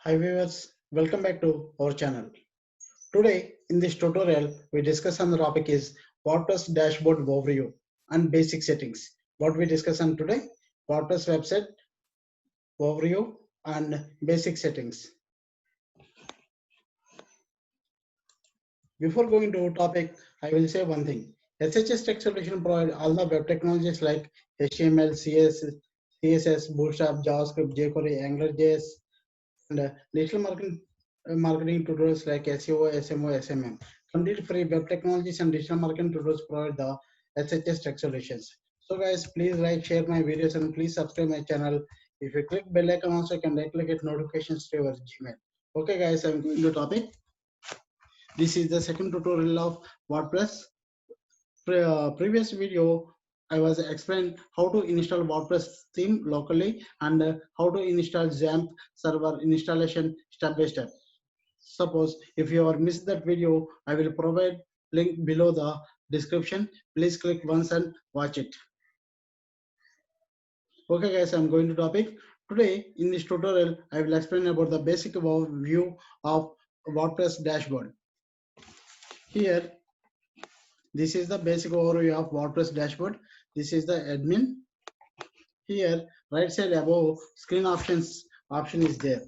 Hi viewers, welcome back to our channel. Today in this tutorial we discuss on the topic is WordPress dashboard overview and basic settings. What we discuss on today, WordPress website overview and basic settings. Before going to topic, I will say one thing. Shs Tech Solutions provide all the web technologies like HTML, CSS, Bootstrap, JavaScript, jQuery, AngularJS, and digital marketing tutorials like SEO, SMO, SMM. Complete free web technologies and digital marketing tutorials provide the Shs Tech Solutions. So guys, please like, share my videos, and please subscribe my channel. If you click bell icon, also you can right-click it notifications to your Gmail. Okay guys, I'm going to topic. This is the second tutorial of WordPress. Previous video I was explained how to install WordPress theme locally and how to install XAMPP server installation step by step. Suppose if you are missed that video, I will provide link below the description. Please click once and watch it. Okay guys, I'm going to topic. Today in this tutorial, I will explain about the basic view of WordPress dashboard. Here, this is the basic overview of WordPress dashboard. This is the admin. Here, right side above, screen options option is there.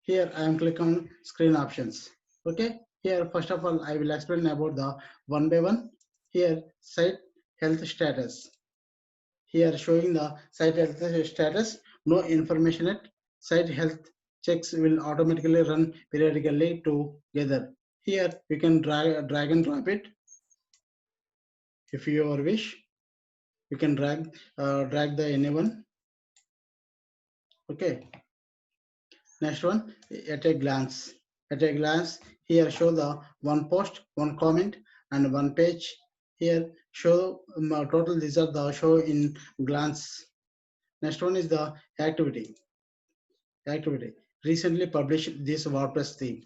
Here, I am click on screen options. Okay. Here, first of all, I will explain about the one by one. Here, site health status. Here, showing the site health status. No information yet. Site health checks will automatically run periodically together. Here, you can drag and drop it. If you wish, you can drag the anyone. Okay. Next one, at a glance. At a glance, here show the one post, one comment, and one page. Here show total. These are the show in glance. Next one is the activity. Activity. Recently published this WordPress theme.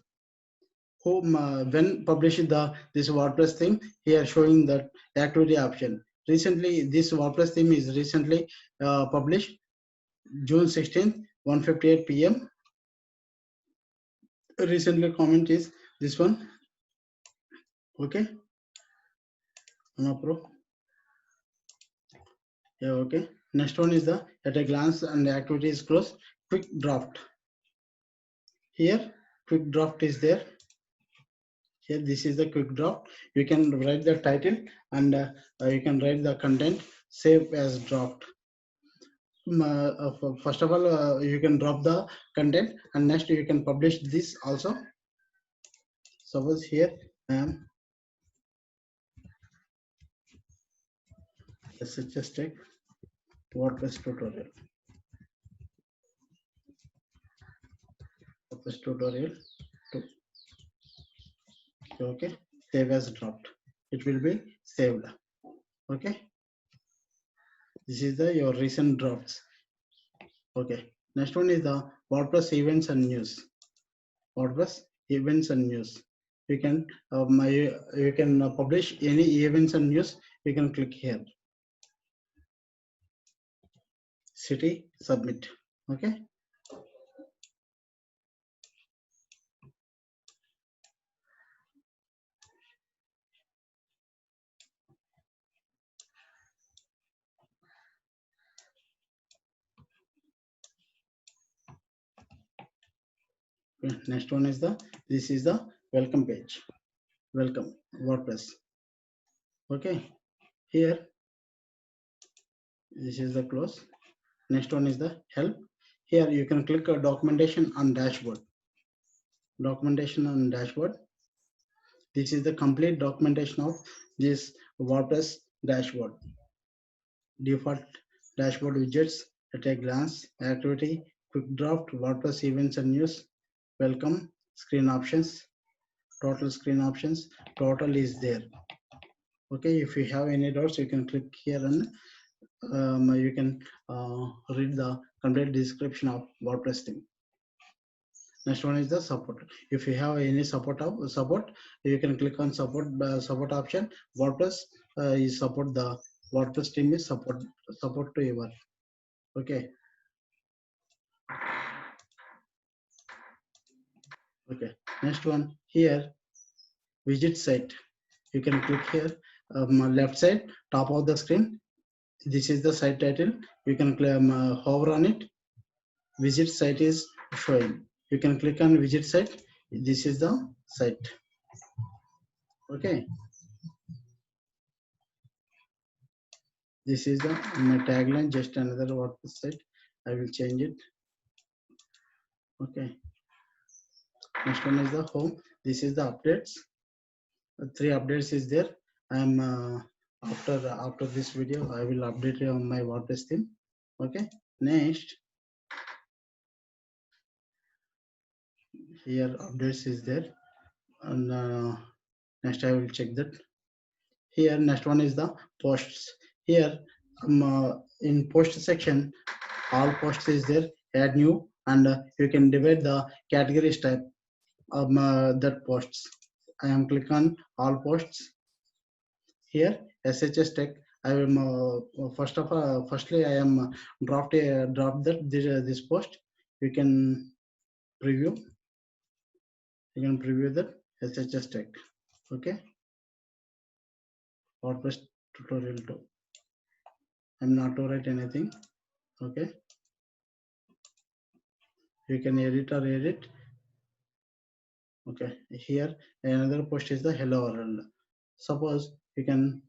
Who when published this WordPress theme? Here showing the activity option. Recently, this WordPress theme is recently published June 16th, 1:58 p.m. Recently comment is this one. Okay. No pro. Yeah, okay. Next one is the at a glance and the activity is closed. Quick draft. Here, quick draft is there. Here, this is the quick draft. You can write the title and you can write the content. Save as draft. First of all, you can drop the content, and next you can publish this also. Suppose here I am Shs Tech WordPress tutorial. WordPress tutorial 2. Okay, save as draft. It will be saved. Okay, this is the your recent drafts. Okay, next one is the WordPress events and news. WordPress events and news. You can publish any events and news. You can click here. City submit. Okay. Next one is this is the welcome page. Welcome WordPress. Okay, here this is the close. Next one is the help. Here you can click a documentation on dashboard. Documentation on dashboard. This is the complete documentation of this WordPress dashboard. Default dashboard widgets at a glance, activity, quick draft, WordPress events and news, welcome, screen options, total screen options, total is there. Okay, if you have any doubts, you can click here and you can read the complete description of WordPress theme. Next one is the support. If you have any support, you can click on support option. WordPress is support the WordPress team is support to your. Okay. Okay, next one here, widget site. You can click here, left side, top of the screen. This is the site title. You can hover on it. Visit site is showing. You can click on visit site. This is the site. Okay. This is the my tagline. Just another WordPress site. I will change it. Okay. Next one is the home. This is the updates. 3 updates is there. I'm after this video, I will update on my WordPress theme. Okay. Next, here updates is there, and next I will check that. Here next one is the posts. Here in post section, all posts is there. Add new, and you can divide the categories type of that posts. I am click on all posts. Here SHS Tech. I am firstly I am drop that this post. You can preview. You can preview that SHS Tech. Okay. WordPress tutorial 2. I'm not to write anything. Okay. You can edit or edit. Okay. Here another post is the hello world. Suppose you can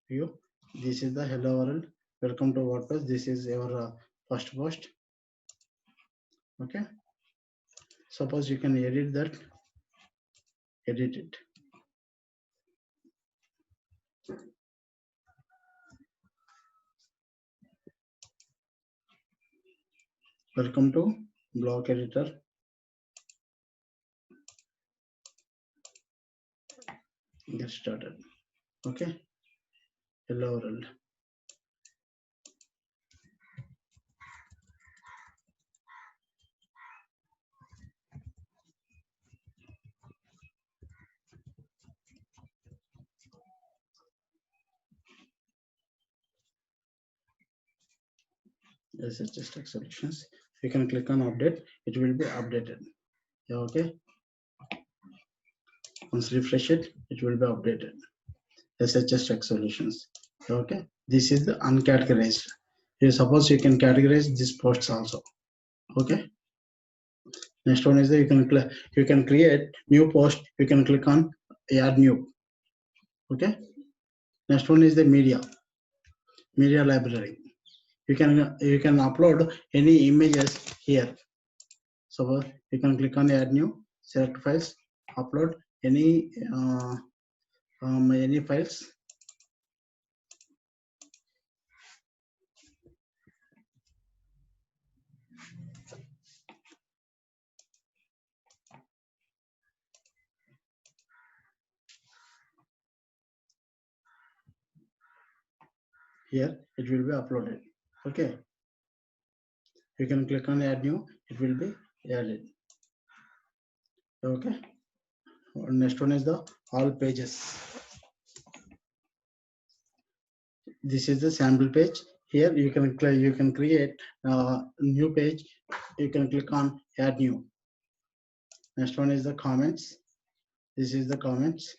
view. This is the hello world. Welcome to WordPress. This is your first post. Okay. Suppose you can edit that. Edit it. Welcome to block editor. Get started. Okay. Hello world. Shs Tech Solutions. You can click on update. It will be updated. Okay. Once refresh it, it will be updated. Shs Tech Solutions. Okay. This is the uncategorized. You suppose you can categorize these posts also. Okay. Next one is that you can create new post. You can click on add new. Okay. Next one is the media library. You can upload any images here. So you can click on add new, select files, upload any files. Here it will be uploaded. Okay. You can click on add new, it will be added. Okay. Next one is the all pages. This is the sample page. Here you can create new page. You can click on add new. Next one is the comments. This is the comments.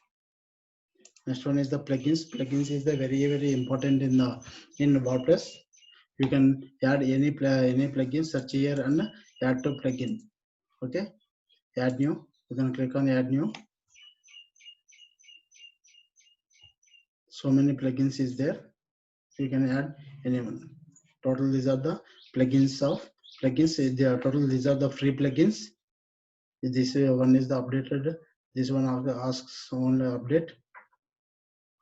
Next one is the plugins. Plugins is the very important in WordPress. You can add any plugin, search here and add to plugin. Okay. Add new. You can click on add new. So many plugins is there. You can add anyone. Total these are the plugins of plugins. They are total these are the free plugins. This one is the updated. This one asks only update.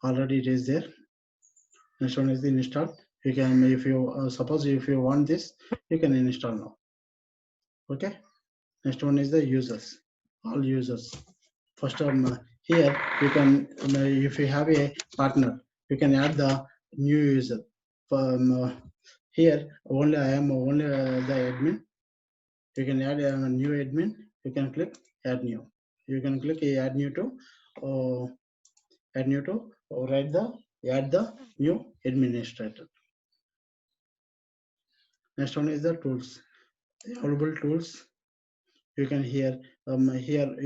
Already it is there. Next one is the install. You can if you suppose if you want this, you can install now. Okay. Next one is the users. All users. First here you can if you have a partner, you can add the new user. Here only I am only the admin. You can add a new admin. You can click add new. You can click add new to write the add the new administrator. Next one is the tools. Available tools. you can here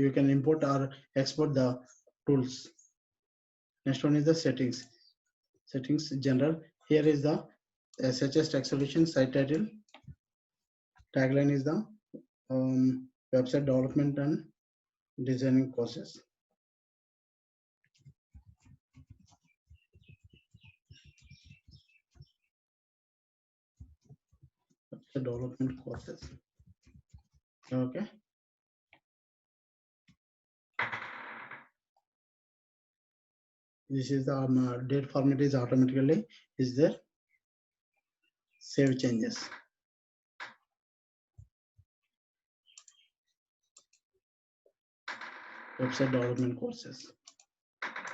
you can import or export the tools. Next one is the settings. Settings general. Here is the SHS Tech Solutions site title. Tagline is the website development and designing process. Website development process. Okay. This is the date format is automatically is there. Save changes. Website development courses.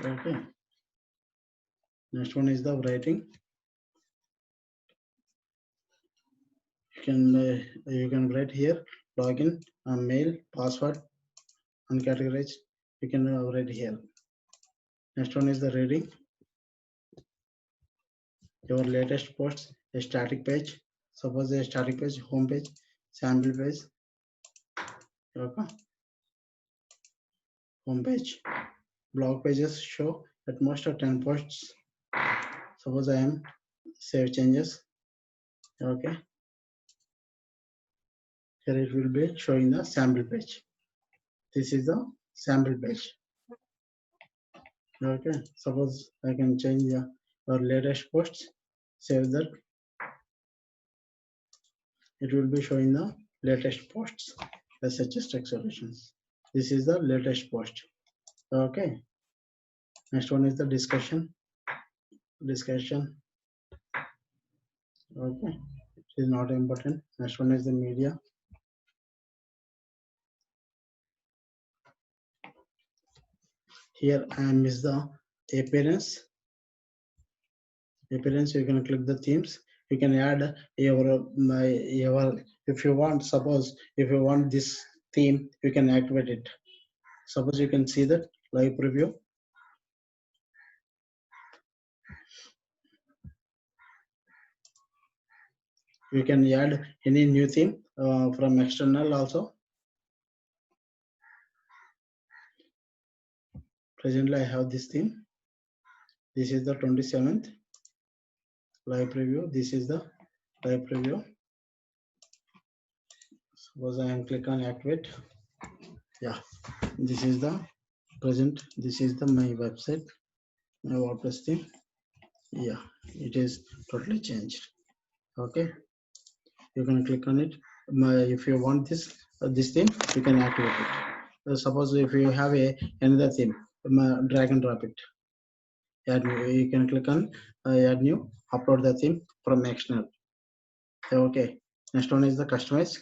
Okay. Next one is the writing. You can write here login, mail, password, and categorize. You can write here. Next one is the reading. Your latest posts, a static page. Suppose a static page, home page, sample page. Okay. Home page. Blog pages show at most of 10 posts. Suppose I am save changes. Okay. Here it will be showing the sample page. This is the sample page. Okay. Suppose I can change your latest posts. Save that. It will be showing the latest posts. Shs Tech Solutions. This is the latest post. Okay. Next one is the discussion. Discussion. Okay. It is not important. Next one is the media. Here I miss the appearance. Appearance, you can click the themes. You can add your if you want, suppose if you want this theme, you can activate it. Suppose you can see that live preview. You can add any new theme from external also. Presently I have this theme. This is the 27th live preview. This is the live preview. Suppose I am click on activate. Yeah, this is the present. This is the my website, my WordPress theme. Yeah, it is totally changed. Okay, you can click on it. If you want this theme, you can activate it. Suppose if you have another theme, drag and drop it. Add new. You can click on add new, upload the theme from external. Okay, next one is the customize.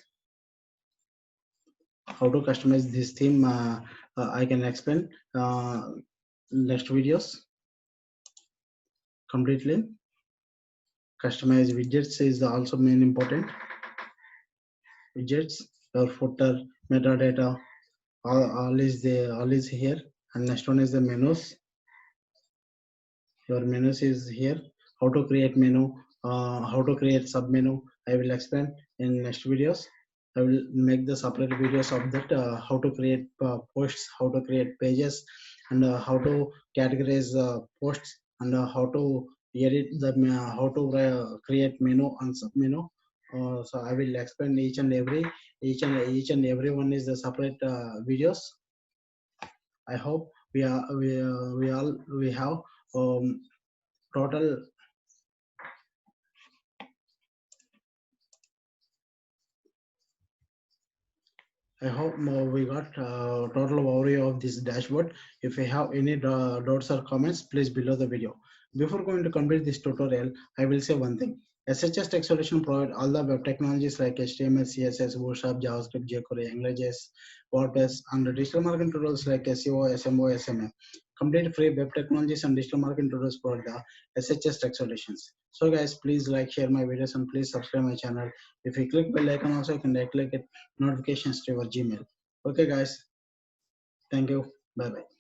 How to customize this theme, I can explain next videos completely. Customize widgets is also main important. Widgets, your footer, metadata, all is here. And next one is the menus. Your menus is here. How to create menu, how to create sub menu, I will explain in next videos. I will make the separate videos of that, how to create posts, how to create pages, and how to categorize posts, and how to edit the how to create menu and sub menu. So I will explain each and every one is the separate videos. I hope we have total. I hope we got total overview of this dashboard. If you have any doubts or comments, please below the video. Before going to complete this tutorial, I will say one thing. SHS Tech Solution provide all the web technologies like HTML, CSS, Bootstrap, JavaScript, jQuery, AngularJS, WordPress, and digital marketing tools like SEO, SMO, SMM. Complete free web technologies and digital marketing tools for the SHS Tech Solutions. So guys, please like, share my videos, and please subscribe my channel. If you click bell icon also, you can right click it notifications to your Gmail. Okay guys, thank you, bye bye.